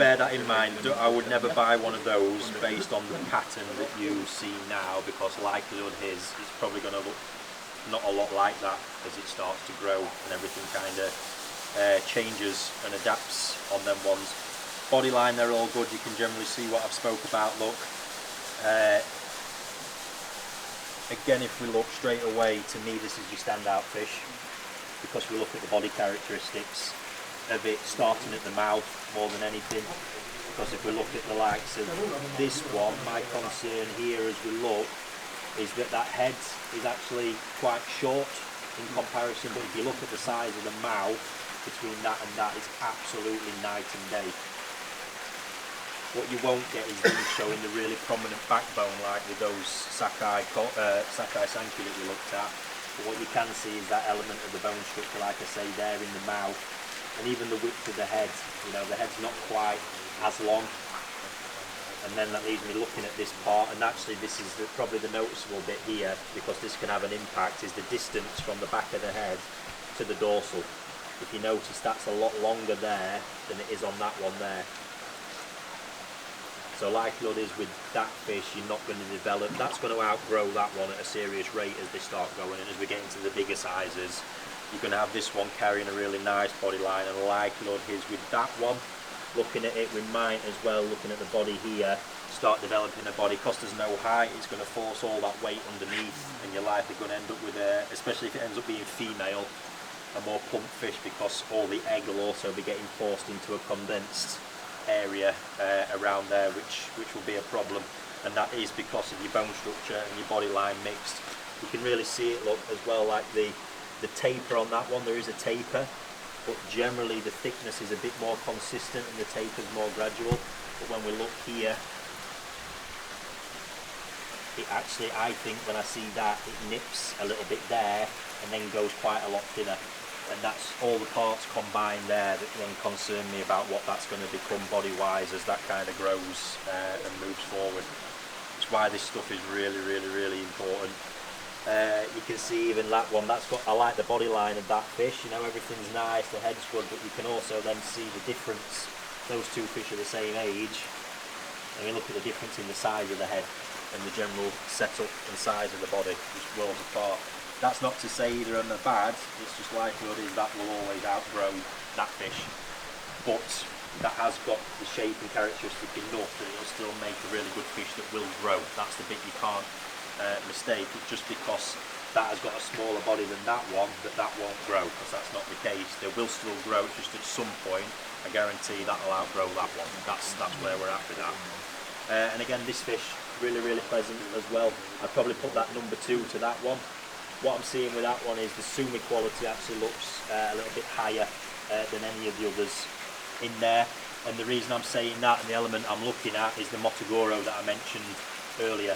bear that in mind. I would never buy one of those based on the pattern that you see now, because likelihood is it's probably going to look not a lot like that as it starts to grow and everything kind of changes and adapts on them ones. Body line, they're all good. You can generally see what I've spoke about. Look, again, if we look straight away, to me this is your standout fish, because we look at the body characteristics of it starting at the mouth more than anything. Because if we look at the likes of this one, my concern here as we look is that that head is actually quite short in comparison, but if you look at the size of the mouth between that and that, it's absolutely night and day. What you won't get is them showing the really prominent backbone like with those Sakai Sankey that we looked at. But what you can see is that element of the bone structure, like I say, there in the mouth, and even the width of the head. You know, the head's not quite as long. And then that leaves me looking at this part, and actually this is probably the noticeable bit here, because this can have an impact, is the distance from the back of the head to the dorsal. If you notice, that's a lot longer there than it is on that one there. So likelihood is with that fish, you're not going to develop, that's going to outgrow that one at a serious rate as they start going, and as we get into the bigger sizes, you're going to have this one carrying a really nice body line, and likelihood is with that one, looking at it, we might as well, looking at the body here, start developing a body. Because there's no height, it's going to force all that weight underneath, and you're likely going to end up with a, especially if it ends up being female, a more plump fish, because all the egg will also be getting forced into a condensed area around there, which will be a problem, and that is because of your bone structure and your body line mixed. You can really see it, look, as well, like the taper on that one. There is a taper, but generally the thickness is a bit more consistent and the taper is more gradual. But when we look here, it actually, I think when I see that, it nips a little bit there and then goes quite a lot thinner. And that's all the parts combined there that then concern me about what that's going to become body-wise as that kind of grows and moves forward. It's why this stuff is really, really, really important. You can see even that one, that's got, I like the body line of that fish, you know, everything's nice, the head's good, but you can also then see the difference. Those two fish are the same age, and you look at the difference in the size of the head and the general setup and size of the body, just worlds apart. That's not to say either of them are bad, it's just likelihood is that will always outgrow that fish. But that has got the shape and characteristic enough that it'll still make a really good fish that will grow. That's the bit you can't mistake. It's just because that has got a smaller body than that won't grow, because that's not the case. They will still grow, it's just at some point, I guarantee that'll outgrow that one. That's where we're at with that. And again, this fish, really, really pleasant as well. I'd probably put that number 2 to that one. What I'm seeing with that one is the sumi quality actually looks a little bit higher than any of the others in there. And the reason I'm saying that, and the element I'm looking at, is the Motogoro that I mentioned earlier.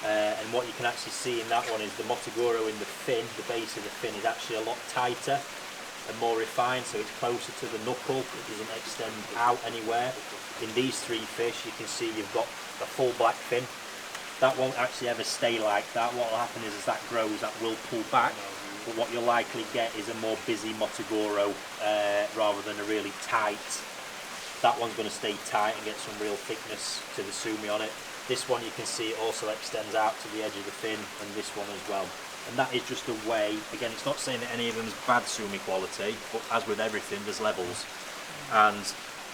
And what you can actually see in that one is the Motogoro in the fin, the base of the fin is actually a lot tighter and more refined, so it's closer to the knuckle, it doesn't extend out anywhere. In these 3 fish, you can see you've got a full black fin. That won't actually ever stay like that. What will happen is as that grows, that will pull back, but what you'll likely get is a more busy Motogoro rather than a really tight. That one's going to stay tight and get some real thickness to the sumi on it. This one, you can see it also extends out to the edge of the fin, and this one as well. And that is just a way, again, it's not saying that any of them is bad sumi quality, but as with everything, there's levels. And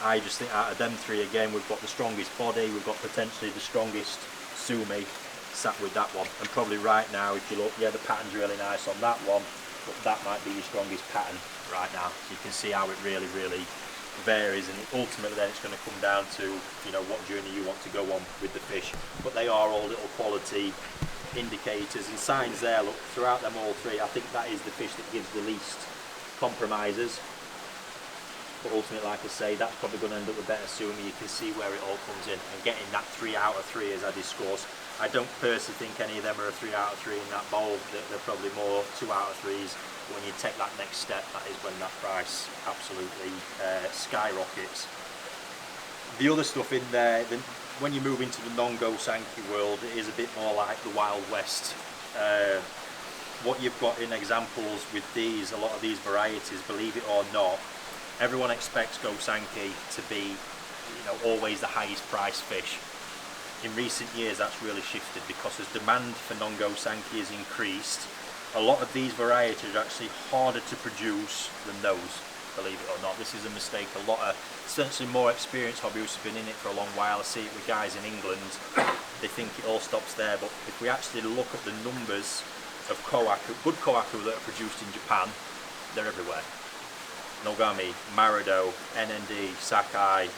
I just think out of them 3, again, we've got the strongest body, we've got potentially the strongest sumi sat with that one. And probably right now, if you look, yeah, the pattern's really nice on that one, but that might be your strongest pattern right now. So you can see how it really, really varies, and ultimately then it's going to come down to, you know, what journey you want to go on with the fish. But they are all little quality indicators and signs there. Look, throughout them all 3, I think that is the fish that gives the least compromises. But ultimately, like I say, that's probably going to end up with better sumi. You can see where it all comes in, and getting that 3 out of 3 as I discussed. I don't personally think any of them are a 3 out of 3 in that bowl. They're probably more 2 out of 3s. When you take that next step, that is when that price absolutely skyrockets. The other stuff in there, when you move into the non-go Sankey world, it is a bit more like the Wild West. What you've got in examples with these, a lot of these varieties, believe it or not, everyone expects Go Sankey to be always the highest priced fish. In recent years that's really shifted because as demand for non-Gosanki has increased, a lot of these varieties are actually harder to produce than those, believe it or not. This is a mistake. A lot of essentially more experienced hobbyists have been in it for a long while. I see it with guys in England. They think it all stops there, but if we actually look at the numbers of kohaku, good kohaku that are produced in Japan, they're everywhere. Nogami, Marido, NND, Sakai,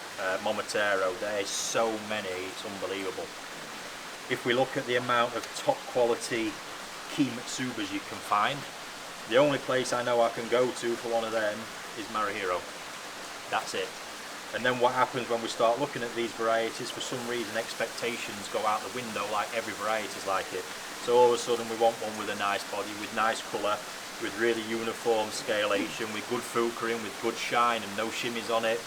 Momotaro, there's so many, it's unbelievable. If we look at the amount of top quality Kimatsubas you can find, the only place I know I can go to for one of them is Marihiro. That's it. And then what happens when we start looking at these varieties, for some reason expectations go out the window, like every variety is like it. So all of a sudden we want one with a nice body, with nice colour, with really uniform scalation, with good fulcrum, with good shine and no shimmies on it.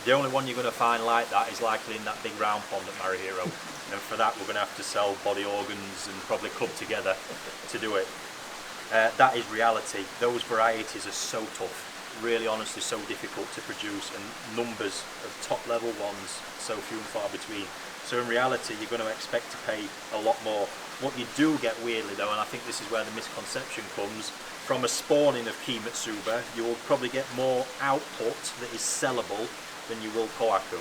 The only one you're going to find like that is likely in that big round pond at Marihiro. And for that we're going to have to sell body organs and probably club together to do it. That is reality. Those varieties are so tough, really honestly so difficult to produce, and numbers of top level ones so few and far between. So in reality you're going to expect to pay a lot more. What you do get weirdly though, and I think this is where the misconception comes, from a spawning of Kimatsuba you will probably get more output that is sellable than you will kohaku,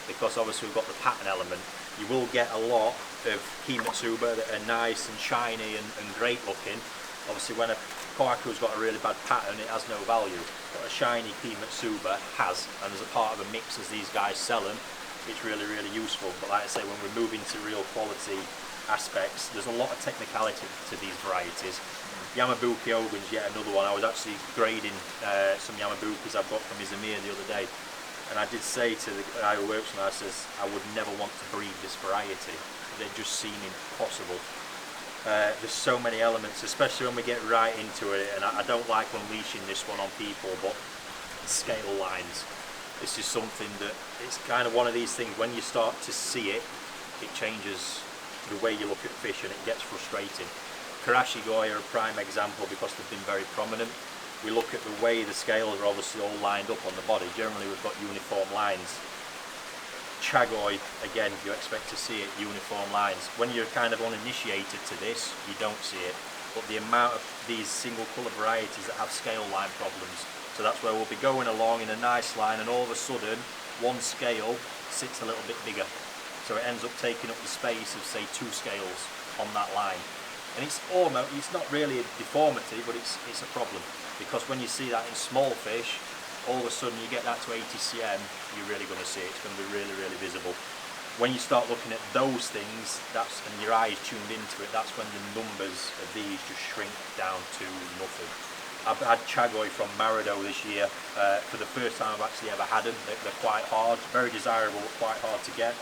because obviously we've got the pattern element. You will get a lot of Kimatsuba that are nice and shiny and great looking. Obviously when a kohaku's got a really bad pattern it has no value, but a shiny Kimatsuba has, and as a part of a mix as these guys sell them, it's really useful. But like I say, when we're moving to real quality aspects, there's a lot of technicality to these varieties. Yamabuki Ogun's yet another one. I was actually grading some Yamabukis I've got from Izumir the other day, and I did say to the guy who works with me, I says, I would never want to breed this variety. They just seem impossible. There's so many elements, especially when we get right into it, and I don't like unleashing this one on people, but scale lines. This is something that, it's kind of one of these things, when you start to see it, it changes the way you look at fish and it gets frustrating. Karashigoi are a prime example because they've been very prominent. We look at the way the scales are obviously all lined up on the body. Generally we've got uniform lines. Chagoi, again, you expect to see it, uniform lines. When you're kind of uninitiated to this, you don't see it. But the amount of these single colour varieties that have scale line problems, so that's where we'll be going along in a nice line and all of a sudden one scale sits a little bit bigger. So it ends up taking up the space of say 2 scales on that line. And it's almost, it's not really a deformity, but it's a problem. Because when you see that in small fish, all of a sudden you get that to 80 cm, you're really going to see it. It's going to be really visible. When you start looking at those things, and your eyes tuned into it, that's when the numbers of these just shrink down to nothing. I've had Chagoi from Marido this year. For the first time I've actually ever had them. They're quite hard, very desirable, but quite hard to get.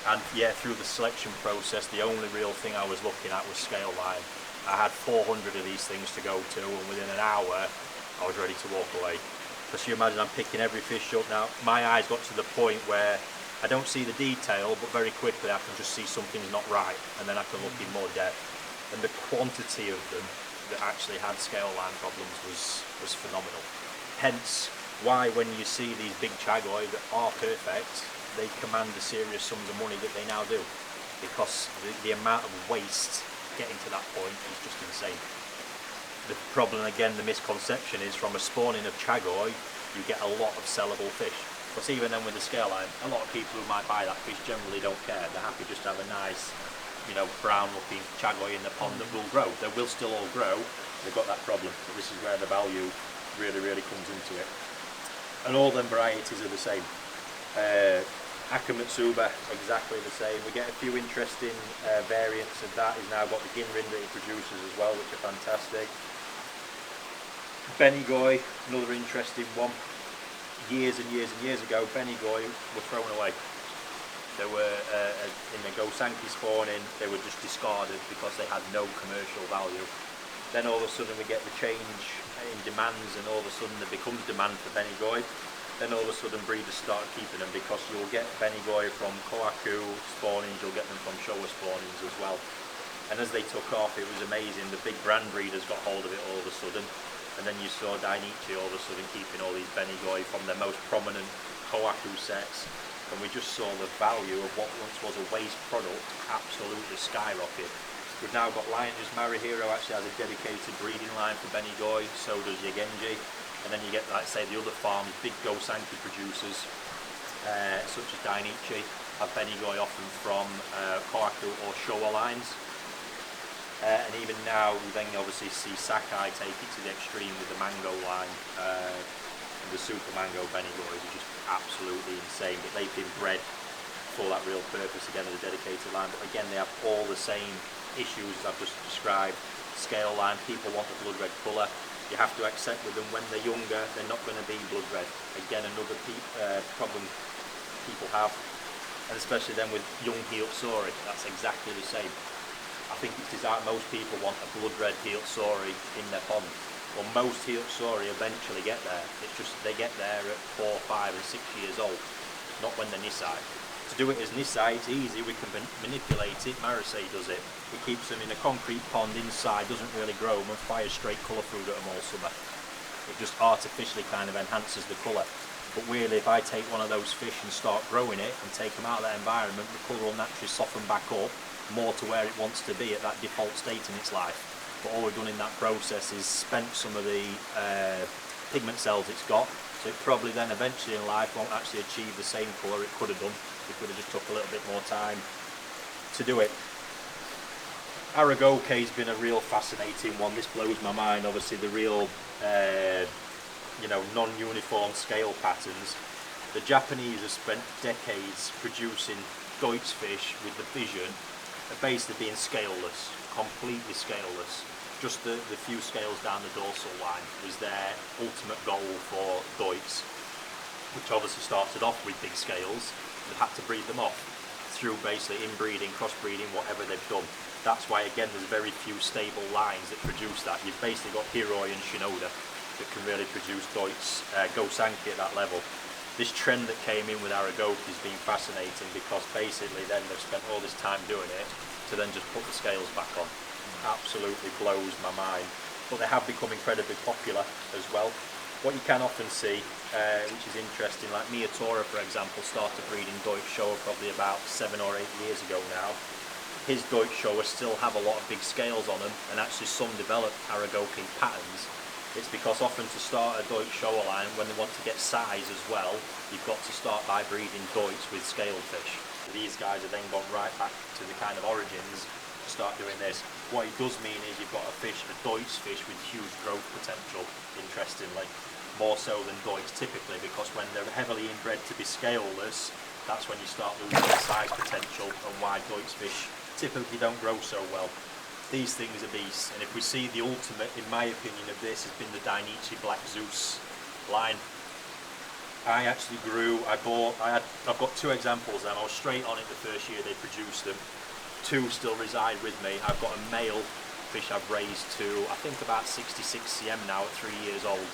And yeah, through the selection process, the only real thing I was looking at was scale line. I had 400 of these things to go to, and within an hour, I was ready to walk away. Because you imagine I'm picking every fish up now. My eyes got to the point where I don't see the detail, but very quickly I can just see something's not right, and then I can look in more depth. And the quantity of them that actually had scale line problems was phenomenal. Hence why when you see these big Chagoi that are perfect, they command the serious sums of money that they now do, because the amount of waste getting to that point is just insane. The problem, again, the misconception is from a spawning of Chagoi you get a lot of sellable fish, because even then with the scale line, a lot of people who might buy that fish generally don't care. They're happy just to have a nice, you know, brown looking Chagoi in the pond that will grow. They will still all grow, they've got that problem, but this is where the value really comes into it. And all them varieties are the same. Akamatsuba, exactly the same. We get a few interesting variants of that. He's now got the Ginrin that he produces as well, which are fantastic. Benigoi, another interesting one. Years and years ago, Benigoi were thrown away. They were in the Gosanki spawning, they were just discarded because they had no commercial value. Then all of a sudden we get the change in demands, and all of a sudden there becomes demand for Benigoi. Then all of a sudden breeders start keeping them, because you'll get Benigoi from kohaku spawnings, you'll get them from Showa spawnings as well. And as they took off, it was amazing. The big brand breeders got hold of it all of a sudden. And then you saw Dainichi all of a sudden keeping all these Benigoi from their most prominent Kohaku sets, and we just saw the value of what once was a waste product absolutely skyrocket. We've now got lineages. Marihiro actually has a dedicated breeding line for Benigoi, so does Yagenji, and then you get, like say, the other farms, big Gosanki producers, such as Dainichi, have Benigoi often from Kohaku or Showa lines. And even now, you then obviously see Sakai take it to the extreme with the mango line. The super mango Benigoi is just absolutely insane, but they've been bred for that real purpose, again, as a dedicated line. But again, they have all the same issues as I've just described. Scale line, people want the blood red colour. You have to accept with them when they're younger, they're not going to be blood red. Again, another problem people have, and especially then with young Heeltsori, that's exactly the same. I think it's designed, most people want a blood red Heeltsori in their pond. Well, most Heeltsori eventually get there. It's just they get there at 4, 5 and 6 years old, not when they're Nisai. To do it as Nisai, it's easy, we can manipulate it. Marasei does it. He keeps them in a concrete pond inside, doesn't really grow them, and fires straight colour through at them all summer. It just artificially kind of enhances the colour. But really, if I take one of those fish and start growing it and take them out of that environment, the colour will naturally soften back up more to where it wants to be at that default state in its life. But all we've done in that process is spent some of the pigment cells it's got, so it probably then eventually in life won't actually achieve the same colour it could have done. It could have just took a little bit more time to do it. Aragoke's been a real fascinating one. This blows my mind. Obviously the real you know, non-uniform scale patterns. The Japanese have spent decades producing Deutz fish with the vision of basically being scaleless, completely scaleless. Just the few scales down the dorsal line was their ultimate goal for Deutz, which obviously started off with big scales and had to breed them off through basically inbreeding, crossbreeding, whatever they've done. That's why again there's very few stable lines that produce that. You've basically got Hiroi and Shinoda that can really produce Deutz, Gosanki at that level. This trend that came in with Aragoke has been fascinating because basically then they've spent all this time doing it to then just put the scales back on. Absolutely blows my mind. But they have become incredibly popular as well. What you can often see, which is interesting, like Miyatora for example started breeding Deutsch Showa probably about 7 or 8 years ago now. His Deutsch Showa still have a lot of big scales on them, and actually some develop Aragoke patterns. It's because often to start a Deutsch Showa line, when they want to get size as well, you've got to start by breeding Deutsch with scaled fish. These guys have then gone right back to the kind of origins to start doing this. What it does mean is you've got a fish, a Deutsch fish with huge growth potential, interestingly, more so than Deutsch typically, because when they're heavily inbred to be scaleless, that's when you start losing the size potential, and why Deutsch fish typically don't grow so well. These things are beasts, and if we see the ultimate, in my opinion, of this has been the Dainichi Black Zeus line. I actually grew, I've got 2 examples and I was straight on it the first year they produced them. 2 still reside with me. I've got a male fish I've raised to, I think about 66 cm now at 3 years old.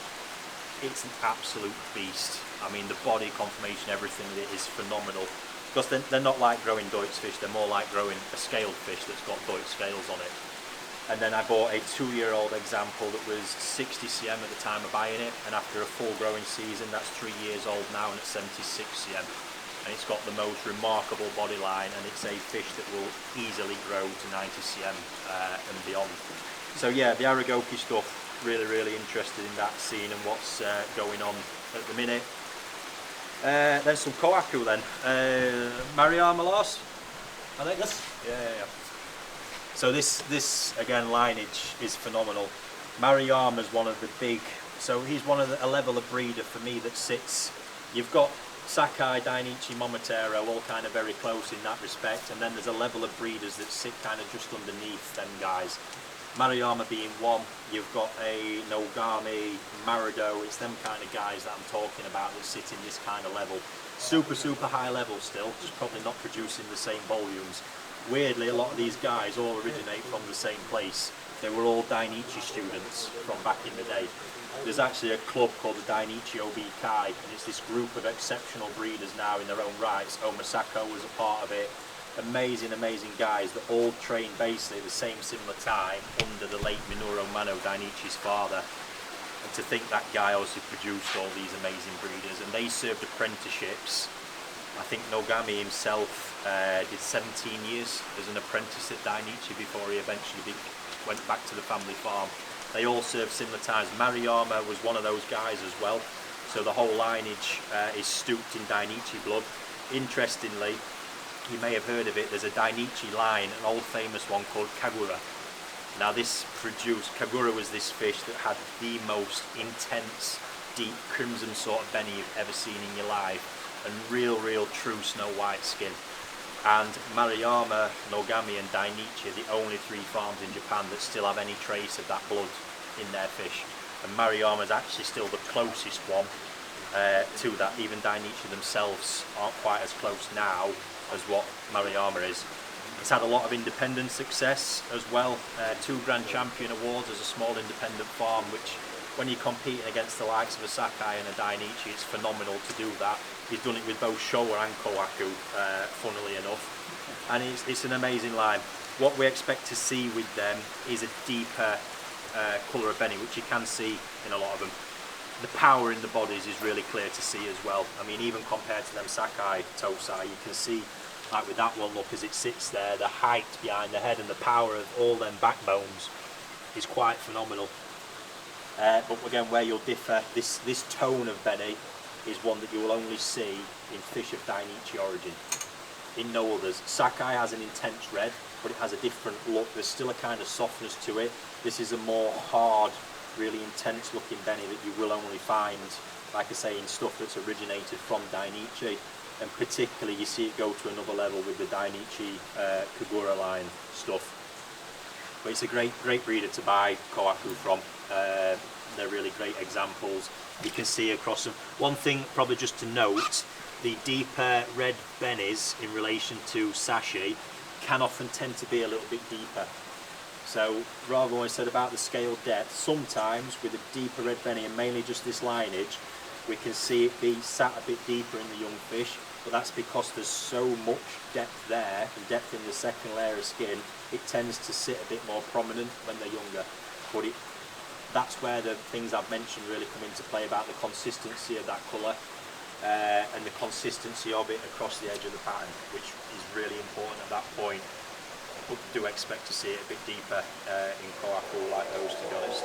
It's an absolute beast. I mean, the body conformation, everything with it is phenomenal. Because they're not like growing Deutsch fish, they're more like growing a scaled fish that's got Deutsch scales on it. And then I bought a 2-year-old example that was 60 cm at the time of buying it, and after a full growing season, that's 3 years old now and it's 76 cm. And it's got the most remarkable body line, and it's a fish that will easily grow to 90 cm and beyond. So yeah, the Aragoke stuff, really interested in that scene and what's going on at the minute. Then some Kohaku then. Mariyama, Lars? I think this? Yeah. So this again, lineage is phenomenal. Mariyama's one of the big, so he's one of a level of breeder for me that sits, you've got Sakai, Dainichi, Momotaro, all kind of very close in that respect, and then there's a level of breeders that sit kind of just underneath them guys. Mariyama being one, you've got a Nogami, Marido, it's them kind of guys that I'm talking about that sit in this kind of level. Super high level still, just probably not producing the same volumes. Weirdly, a lot of these guys all originate from the same place. They were all Dainichi students from back in the day. There's actually a club called the Dainichi Obi Kai, and it's this group of exceptional breeders now in their own rights. Omasako was a part of it. Amazing guys that all trained basically at the same similar time under the late Minoru Mano, Dainichi's father. And to think that guy also produced all these amazing breeders, and they served apprenticeships. I think Nogami himself did 17 years as an apprentice at Dainichi before he eventually went back to the family farm. They all served similar times. Maruyama was one of those guys as well. So the whole lineage is stooped in Dainichi blood. Interestingly, you may have heard of it, there's a Dainichi line, an old famous one called Kagura. Now this produced, Kagura was this fish that had the most intense, deep crimson sort of benny you've ever seen in your life, and real true snow white skin. And Maruyama, Nogami and Dainichi are the only 3 farms in Japan that still have any trace of that blood in their fish. And Maruyama is actually still the closest one to that. Even Dainichi themselves aren't quite as close now as what Maruyama is. It's had a lot of independent success as well. 2 Grand Champion awards as a small independent farm, which when you're competing against the likes of a Sakai and a Dainichi, it's phenomenal to do that. He's done it with both Showa and Kohaku, funnily enough. And it's an amazing line. What we expect to see with them is a deeper colour of benny, which you can see in a lot of them. The power in the bodies is really clear to see as well. I mean, even compared to them Sakai Tosai, you can see, like with that one, look, as it sits there, the height behind the head and the power of all them backbones is quite phenomenal. But again, where you'll differ, this tone of benny is one that you will only see in fish of Dainichi origin. In no others. Sakai has an intense red, but it has a different look. There's still a kind of softness to it. This is a more hard, really intense looking benny that you will only find, like I say, in stuff that's originated from Dainichi. And particularly you see it go to another level with the Dainichi Kagura line stuff. But it's a great breeder to buy Kohaku from. They're really great examples. You can see across them. One thing probably just to note, the deeper red bennies in relation to Sashi can often tend to be a little bit deeper. So rather than what I said about the scale depth, sometimes with a deeper red benny and mainly just this lineage, we can see it be sat a bit deeper in the young fish, but that's because there's so much depth there, and depth in the second layer of skin, it tends to sit a bit more prominent when they're younger. But that's where the things I've mentioned really come into play about the consistency of that colour and the consistency of it across the edge of the pattern, which is really important at that point. But do expect to see it a bit deeper in Kohaku like those, to be honest.